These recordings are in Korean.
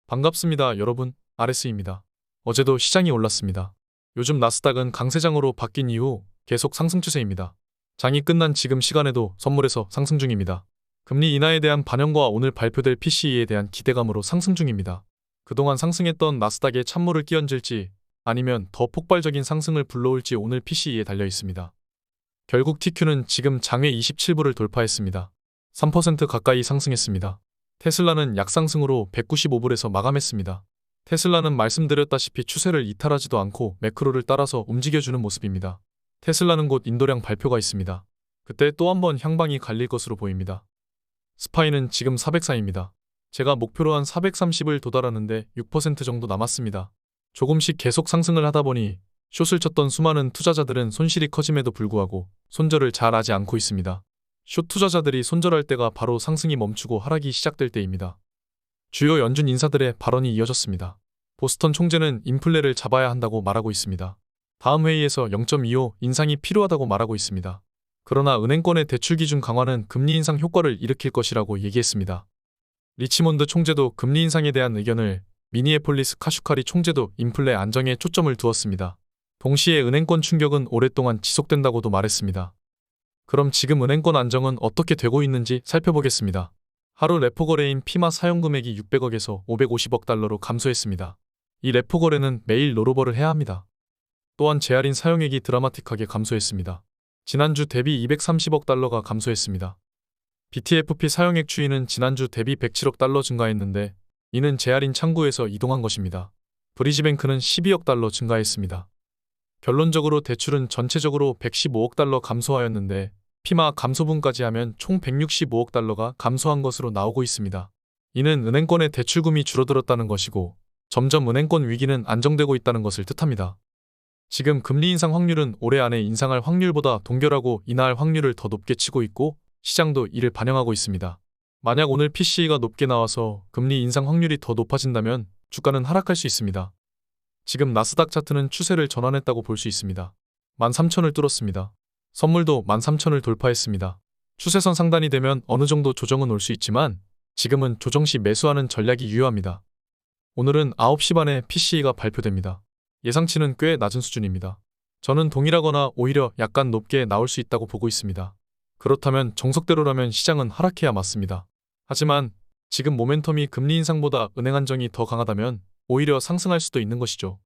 반갑습니다, 여러분. RS입니다. 어제도 시장이 올랐습니다. 요즘 나스닥은 강세장으로 바뀐 이후 계속 상승 추세입니다. 장이 끝난 지금 시간에도 선물에서 상승 중입니다. 금리 인하에 대한 반영과 오늘 발표될 PCE에 대한 기대감으로 상승 중입니다. 그동안 상승했던 나스닥에 찬물을 끼얹을지 아니면 더 폭발적인 상승을 불러올지 오늘 PCE에 달려 있습니다. 결국 TQ는 지금 장외 27불을 돌파했습니다. 3% 가까이 상승했습니다. 테슬라는 약상승으로 195불에서 마감했습니다. 테슬라는 말씀드렸다시피 추세를 이탈하지도 않고 매크로를 따라서 움직여주는 모습입니다. 테슬라는 곧 인도량 발표가 있습니다. 그때 또 한번 향방이 갈릴 것으로 보입니다. 스파이는 지금 404입니다. 제가 목표로 한 430을 도달하는데 6% 정도 남았습니다. 조금씩 계속 상승을 하다 보니 숏을 쳤던 수많은 투자자들은 손실이 커짐에도 불구하고 손절을 잘 하지 않고 있습니다. 숏 투자자들이 손절할 때가 바로 상승이 멈추고 하락이 시작될 때입니다. 주요 연준 인사들의 발언이 이어졌습니다. 보스턴 총재는 인플레를 잡아야 한다고 말하고 있습니다. 다음 회의에서 0.25 인상이 필요하다고 말하고 있습니다. 그러나 은행권의 대출 기준 강화는 금리 인상 효과를 일으킬 것이라고 얘기했습니다. 리치몬드 총재도 금리 인상에 대한 의견을, 미니애폴리스 카슈카리 총재도 인플레 안정에 초점을 두었습니다. 동시에 은행권 충격은 오랫동안 지속된다고도 말했습니다. 그럼 지금 은행권 안정은 어떻게 되고 있는지 살펴보겠습니다. 하루 레포 거래인 피마 사용 금액이 600억에서 550억 달러로 감소했습니다. 이 레포 거래는 매일 롤오버를 해야 합니다. 또한 제할인 사용액이 드라마틱하게 감소했습니다. 지난주 대비 230억 달러가 감소했습니다. BTFP 사용액 추이는 지난주 대비 107억 달러 증가했는데 이는 제할인 창구에서 이동한 것입니다. 브리지뱅크는 12억 달러 증가했습니다. 결론적으로 대출은 전체적으로 115억 달러 감소하였는데 피마 감소분까지 하면 총 165억 달러가 감소한 것으로 나오고 있습니다. 이는 은행권의 대출금이 줄어들었다는 것이고 점점 은행권 위기는 안정되고 있다는 것을 뜻합니다. 지금 금리 인상 확률은 올해 안에 인상할 확률보다 동결하고 인하할 확률을 더 높게 치고 있고 시장도 이를 반영하고 있습니다. 만약 오늘 PCE가 높게 나와서 금리 인상 확률이 더 높아진다면 주가는 하락할 수 있습니다. 지금 나스닥 차트는 추세를 전환했다고 볼 수 있습니다. 13,000을 뚫었습니다. 선물도 13,000을 돌파했습니다. 추세선 상단이 되면 어느 정도 조정은 올 수 있지만 지금은 조정 시 매수하는 전략이 유효합니다. 오늘은 9시 반에 PCE가 발표됩니다. 예상치는 꽤 낮은 수준입니다. 저는 동일하거나 오히려 약간 높게 나올 수 있다고 보고 있습니다. 그렇다면 정석대로라면 시장은 하락해야 맞습니다. 하지만 지금 모멘텀이 금리 인상보다 은행 안정이 더 강하다면 오히려 상승할 수도 있는 것이죠.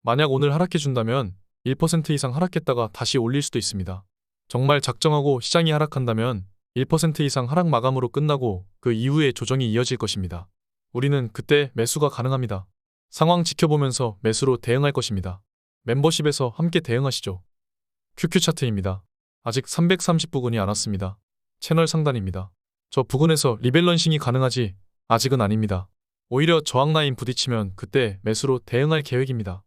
만약 오늘 하락해준다면 1% 이상 하락했다가 다시 올릴 수도 있습니다. 정말 작정하고 시장이 하락한다면 1% 이상 하락 마감으로 끝나고 그 이후에 조정이 이어질 것입니다. 우리는 그때 매수가 가능합니다. 상황 지켜보면서 매수로 대응할 것입니다. 멤버십에서 함께 대응하시죠. QQ 차트입니다. 아직 330부근이 안 왔습니다. 채널 상단입니다. 저 부근에서 리밸런싱이 가능하지 아직은 아닙니다. 오히려 저항 라인 부딪히면 그때 매수로 대응할 계획입니다.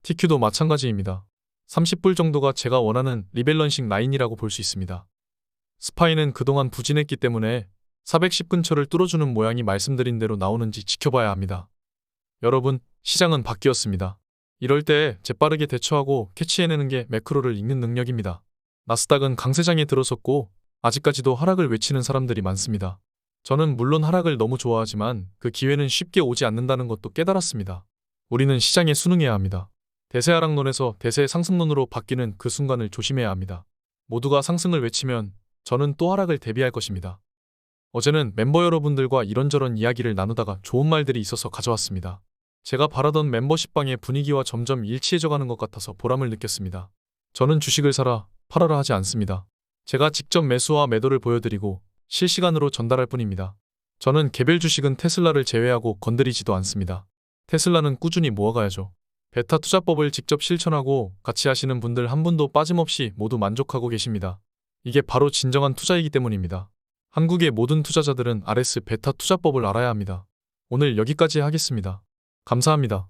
TQ도 마찬가지입니다. 30불 정도가 제가 원하는 리밸런싱 라인이라고 볼 수 있습니다. 스파이는 그동안 부진했기 때문에 410 근처를 뚫어주는 모양이 말씀드린 대로 나오는지 지켜봐야 합니다. 여러분, 시장은 바뀌었습니다. 이럴 때 재빠르게 대처하고 캐치해내는 게 매크로를 읽는 능력입니다. 나스닥은 강세장에 들어섰고 아직까지도 하락을 외치는 사람들이 많습니다. 저는 물론 하락을 너무 좋아하지만 그 기회는 쉽게 오지 않는다는 것도 깨달았습니다. 우리는 시장에 순응해야 합니다. 대세 하락론에서 대세 상승론으로 바뀌는 그 순간을 조심해야 합니다. 모두가 상승을 외치면 저는 또 하락을 대비할 것입니다. 어제는 멤버 여러분들과 이런저런 이야기를 나누다가 좋은 말들이 있어서 가져왔습니다. 제가 바라던 멤버십방의 분위기와 점점 일치해져가는 것 같아서 보람을 느꼈습니다. 저는 주식을 사라, 팔아라 하지 않습니다. 제가 직접 매수와 매도를 보여드리고 실시간으로 전달할 뿐입니다. 저는 개별 주식은 테슬라를 제외하고 건드리지도 않습니다. 테슬라는 꾸준히 모아가야죠. 베타 투자법을 직접 실천하고 같이 하시는 분들 한 분도 빠짐없이 모두 만족하고 계십니다. 이게 바로 진정한 투자이기 때문입니다. 한국의 모든 투자자들은 RS 베타 투자법을 알아야 합니다. 오늘 여기까지 하겠습니다. 감사합니다.